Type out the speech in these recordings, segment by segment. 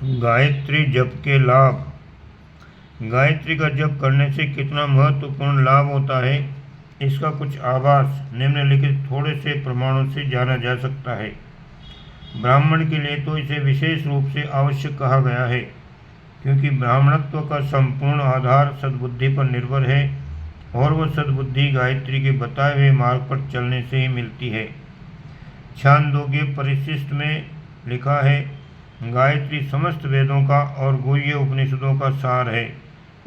गायत्री जप के लाभ। गायत्री का जप करने से कितना महत्वपूर्ण लाभ होता है, इसका कुछ आभास निम्नलिखित थोड़े से प्रमाणों से जाना जा सकता है। ब्राह्मण के लिए तो इसे विशेष रूप से आवश्यक कहा गया है, क्योंकि ब्राह्मणत्व का संपूर्ण आधार सद्बुद्धि पर निर्भर है और वह सद्बुद्धि गायत्री के बताए हुए मार्ग पर चलने से ही मिलती है। छांदोग्य परिशिष्ट में लिखा है, गायत्री समस्त वेदों का और गुह्य उपनिषदों का सार है,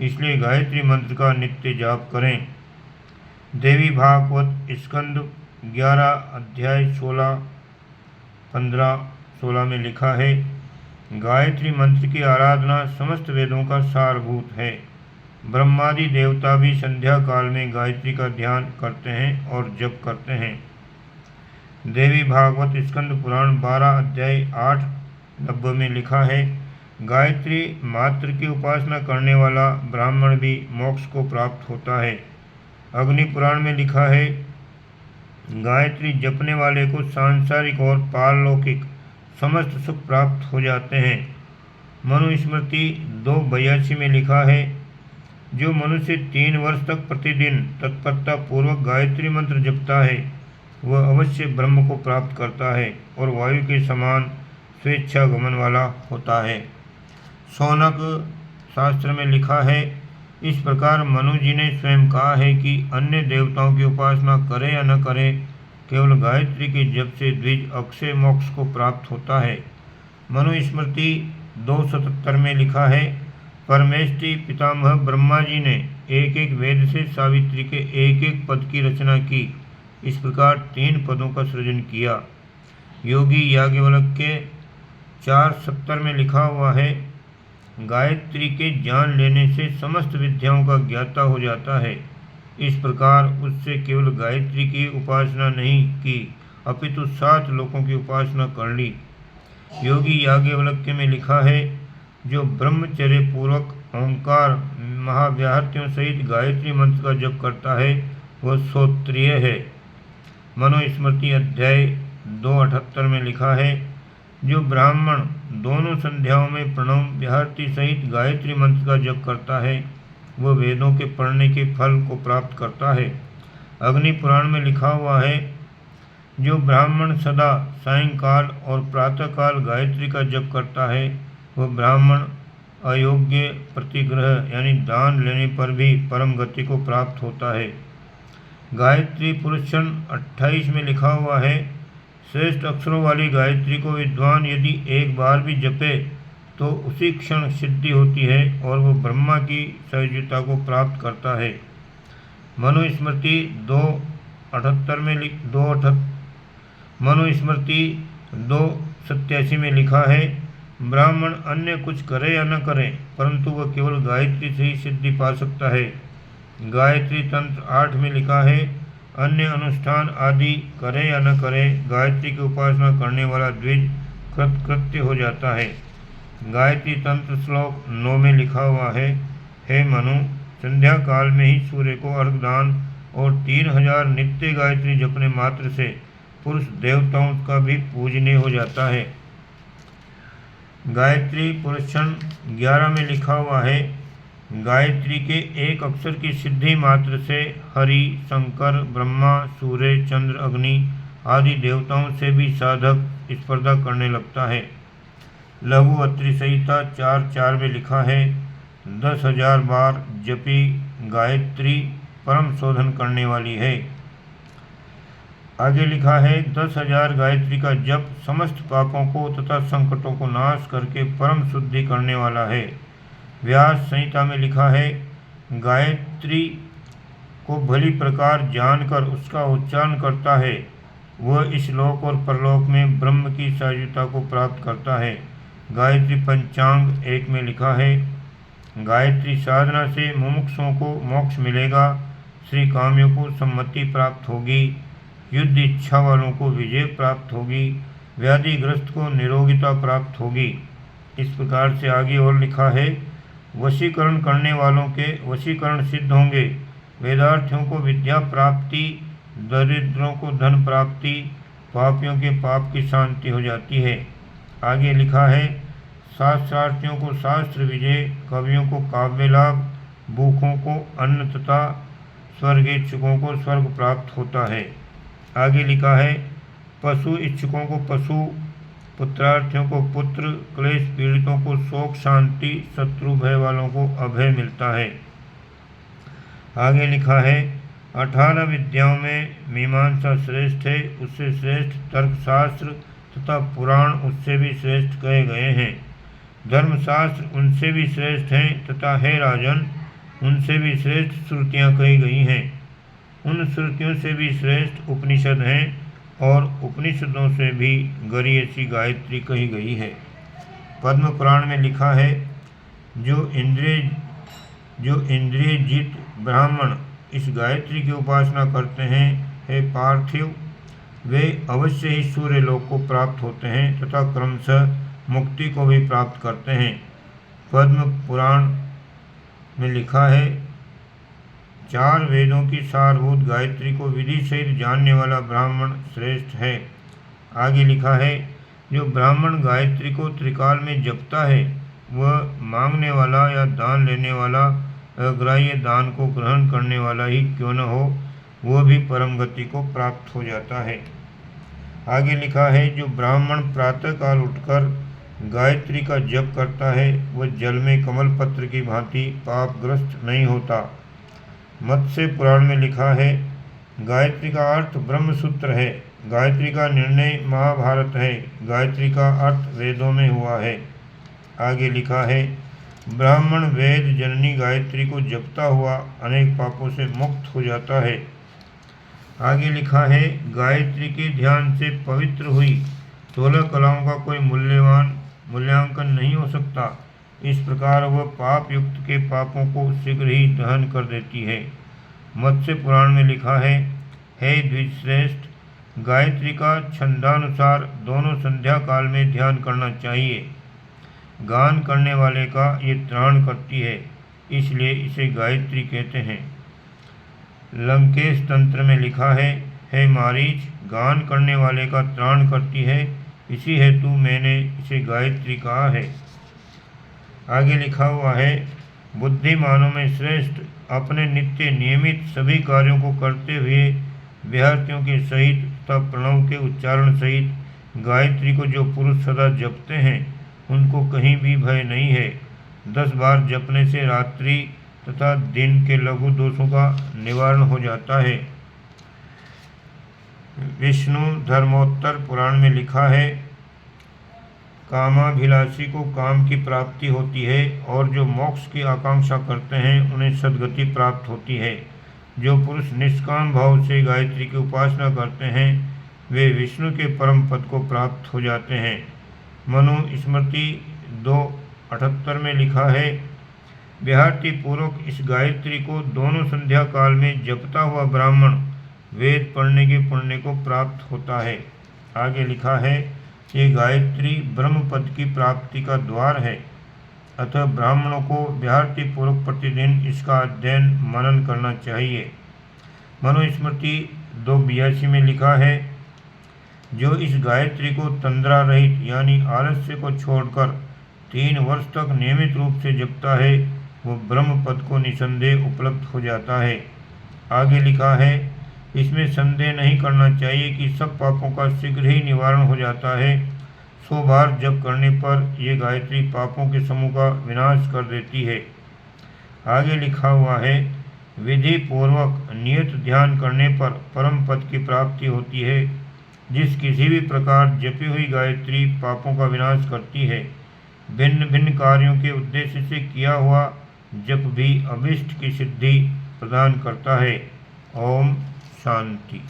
इसलिए गायत्री मंत्र का नित्य जाप करें। देवी भागवत स्कंद 11 अध्याय 15-16 में लिखा है, गायत्री मंत्र की आराधना समस्त वेदों का सारभूत है। ब्रह्मादि देवता भी संध्या काल में गायत्री का ध्यान करते हैं और जप करते हैं। देवी भागवत स्कंद पुराण 12 अध्याय 8-90 में लिखा है, गायत्री मात्र की उपासना करने वाला ब्राह्मण भी मोक्ष को प्राप्त होता है। अग्नि पुराण में लिखा है, गायत्री जपने वाले को सांसारिक और पारलौकिक समस्त सुख प्राप्त हो जाते हैं। मनुस्मृति 2:82 में लिखा है, जो मनुष्य 3 वर्ष तक प्रतिदिन तत्परता पूर्वक गायत्री मंत्र जपता है, वह अवश्य ब्रह्म को प्राप्त करता है और वायु के समान स्वेच्छागमन वाला होता है। शौनक शास्त्र में लिखा है, इस प्रकार मनु जी ने स्वयं कहा है कि अन्य देवताओं की उपासना करे या न करे, केवल गायत्री के जप से द्विज अक्षय मोक्ष को प्राप्त होता है। मनुस्मृति 2:77 में लिखा है, परमेष्टि पितामह ब्रह्मा जी ने एक एक वेद से सावित्री के एक एक पद की रचना की, इस प्रकार 3 पदों का सृजन किया। योगी याज्ञवल्क्य 4:70 में लिखा हुआ है, गायत्री के जान लेने से समस्त विद्याओं का ज्ञाता हो जाता है। इस प्रकार उससे केवल गायत्री की उपासना नहीं की, अपितु 7 लोकों की उपासना कर ली। योगी याज्ञवल्क्य में लिखा है, जो ब्रह्मचर्य पूर्वक ओंकार महाव्याहृतियों सहित गायत्री मंत्र का जप करता है, वह श्रोत्रिय है। मनुस्मृति अध्याय 2:78 में लिखा है, जो ब्राह्मण दोनों संध्याओं में प्रणव व्याहृति सहित गायत्री मंत्र का जप करता है, वह वेदों के पढ़ने के फल को प्राप्त करता है। अग्नि पुराण में लिखा हुआ है, जो ब्राह्मण सदा सायंकाल और प्रातःकाल गायत्री का जप करता है, वह ब्राह्मण अयोग्य प्रतिग्रह यानी दान लेने पर भी परम गति को प्राप्त होता है। गायत्री पुरुषन 28 में लिखा हुआ है, श्रेष्ठ अक्षरों वाली गायत्री को विद्वान यदि एक बार भी जपे तो उसी क्षण सिद्धि होती है और वह ब्रह्मा की सहजता को प्राप्त करता है। मनुस्मृति 2:87 में लिखा है, ब्राह्मण अन्य कुछ करे या न करे, परंतु वह केवल गायत्री से ही सिद्धि पा सकता है। गायत्री तंत्र 8 में लिखा है, अन्य अनुष्ठान आदि करे या न करे, गायत्री की उपासना करने वाला द्विज कृतकृत्य हो जाता है। गायत्री तंत्र श्लोक 9 में लिखा हुआ है, हे मनु, संध्या काल में ही सूर्य को अर्घदान और 3000 नित्य गायत्री जपने मात्र से पुरुष देवताओं का भी पूजनीय हो जाता है। गायत्री पुरुषन 11 में लिखा हुआ है, गायत्री के एक अक्षर की सिद्धि मात्र से हरि, शंकर, ब्रह्मा, सूर्य, चंद्र, अग्नि आदि देवताओं से भी साधक स्पर्धा करने लगता है। लघु अत्रि संहिता 4:4 में लिखा है, 10,000 बार जपी गायत्री परम शोधन करने वाली है। आगे लिखा है, 10,000 गायत्री का जप समस्त पापों को तथा संकटों को नाश करके परम शुद्धि करने वाला है। व्यास संहिता में लिखा है, गायत्री को भली प्रकार जानकर उसका उच्चारण करता है, वह इस लोक और परलोक में ब्रह्म की सहजता को प्राप्त करता है। गायत्री पंचांग 1 में लिखा है, गायत्री साधना से मुमुक्षुओं को मोक्ष मिलेगा, श्री कामियों को सम्मति प्राप्त होगी, युद्ध इच्छा वालों को विजय प्राप्त होगी, व्याधिग्रस्त को निरोगिता प्राप्त होगी। इस प्रकार से आगे और लिखा है, वशीकरण करने वालों के वशीकरण सिद्ध होंगे, वेदार्थियों को विद्या प्राप्ति, दरिद्रों को धन प्राप्ति, पापियों के पाप की शांति हो जाती है। आगे लिखा है, शास्त्रार्थियों को शास्त्र विजय, कवियों को काव्य लाभ, भूखों को अन्न तथा स्वर्ग इच्छुकों को स्वर्ग प्राप्त होता है। आगे लिखा है पशु इच्छुकों को पशु, पुत्रार्थियों को पुत्र, क्लेश पीड़ितों को शोक शांति, शत्रु भय वालों को अभय मिलता है। आगे लिखा है 18 विद्याओं में मीमांसा श्रेष्ठ है, उससे श्रेष्ठ तर्कशास्त्र तथा पुराण उससे भी श्रेष्ठ कहे गए हैं। धर्मशास्त्र उनसे भी श्रेष्ठ हैं तथा हे राजन उनसे भी श्रेष्ठ श्रुतियाँ कही गई हैं। उन श्रुतियों से भी श्रेष्ठ उपनिषद हैं और उपनिषदों से भी गरी ऐसी गायत्री कही गई है। पद्म पुराण में लिखा है जो इंद्रिय जित ब्राह्मण इस गायत्री की उपासना करते हैं, हे पार्थिव, वे अवश्य ही सूर्य लोक को प्राप्त होते हैं तथा क्रमशः मुक्ति को भी प्राप्त करते हैं। पद्म पुराण में लिखा है 4 वेदों की सारभूत गायत्री को विधि सहित जानने वाला ब्राह्मण श्रेष्ठ है। आगे लिखा है जो ब्राह्मण गायत्री को त्रिकाल में जपता है वह मांगने वाला या दान लेने वाला अग्राह्य दान को ग्रहण करने वाला ही क्यों न हो, वह भी परम गति को प्राप्त हो जाता है। आगे लिखा है जो ब्राह्मण प्रातःकाल उठकर गायत्री का जप करता है वह जल में कमल पत्र की भांति पापग्रस्त नहीं होता। मत्स्य पुराण में लिखा है गायत्री का अर्थ ब्रह्मसूत्र है, गायत्री का निर्णय महाभारत है, गायत्री का अर्थ वेदों में हुआ है। आगे लिखा है ब्राह्मण वेद जननी गायत्री को जपता हुआ अनेक पापों से मुक्त हो जाता है। आगे लिखा है गायत्री के ध्यान से पवित्र हुई 16 कलाओं का कोई मूल्यांकन नहीं हो सकता। इस प्रकार वह पाप युक्त के पापों को शीघ्र ही दहन कर देती है। मत्स्य पुराण में लिखा है हे द्विजश्रेष्ठ, गायत्री का छंदानुसार दोनों संध्या काल में ध्यान करना चाहिए। गान करने वाले का ये त्राण करती है, इसलिए इसे गायत्री कहते हैं। लंकेश तंत्र में लिखा है हे मारीच, गान करने वाले का त्राण करती है, इसी हेतु मैंने इसे गायत्री कहा है। आगे लिखा हुआ है बुद्धिमानों में श्रेष्ठ अपने नित्य नियमित सभी कार्यों को करते हुए विहर्तियों के सहित तथा प्रणव के उच्चारण सहित गायत्री को जो पुरुष सदा जपते हैं उनको कहीं भी भय नहीं है। 10 बार जपने से रात्रि तथा दिन के लघु दोषों का निवारण हो जाता है। विष्णु धर्मोत्तर पुराण में लिखा है कामाभिलाषी को काम की प्राप्ति होती है और जो मोक्ष की आकांक्षा करते हैं उन्हें सद्गति प्राप्त होती है। जो पुरुष निष्काम भाव से गायत्री की उपासना करते हैं वे विष्णु के परम पद को प्राप्त हो जाते हैं। मनुस्मृति 2:78 में लिखा है विहारती पूर्वक इस गायत्री को दोनों संध्या काल में जपता हुआ ब्राह्मण वेद पढ़ने के पुण्य को प्राप्त होता है। आगे लिखा है ये गायत्री ब्रह्म पद की प्राप्ति का द्वार है, अतः ब्राह्मणों को विहारती पूर्वक प्रतिदिन इसका अध्ययन मनन करना चाहिए। मनुस्मृति 2:82 में लिखा है जो इस गायत्री को तंद्रा रहित यानी आलस्य को छोड़कर 3 वर्ष तक नियमित रूप से जपता है वो ब्रह्म पद को निसंदेह उपलब्ध हो जाता है। आगे लिखा है इसमें संदेह नहीं करना चाहिए कि सब पापों का शीघ्र ही निवारण हो जाता है। 100 बार जप करने पर ये गायत्री पापों के समूह का विनाश कर देती है। आगे लिखा हुआ है विधि पूर्वक नियत ध्यान करने पर परम पद की प्राप्ति होती है। जिस किसी भी प्रकार जपी हुई गायत्री पापों का विनाश करती है। भिन्न भिन्न कार्यों के उद्देश्य से किया हुआ जप भी अभिष्ट की सिद्धि प्रदान करता है। ओम शांति।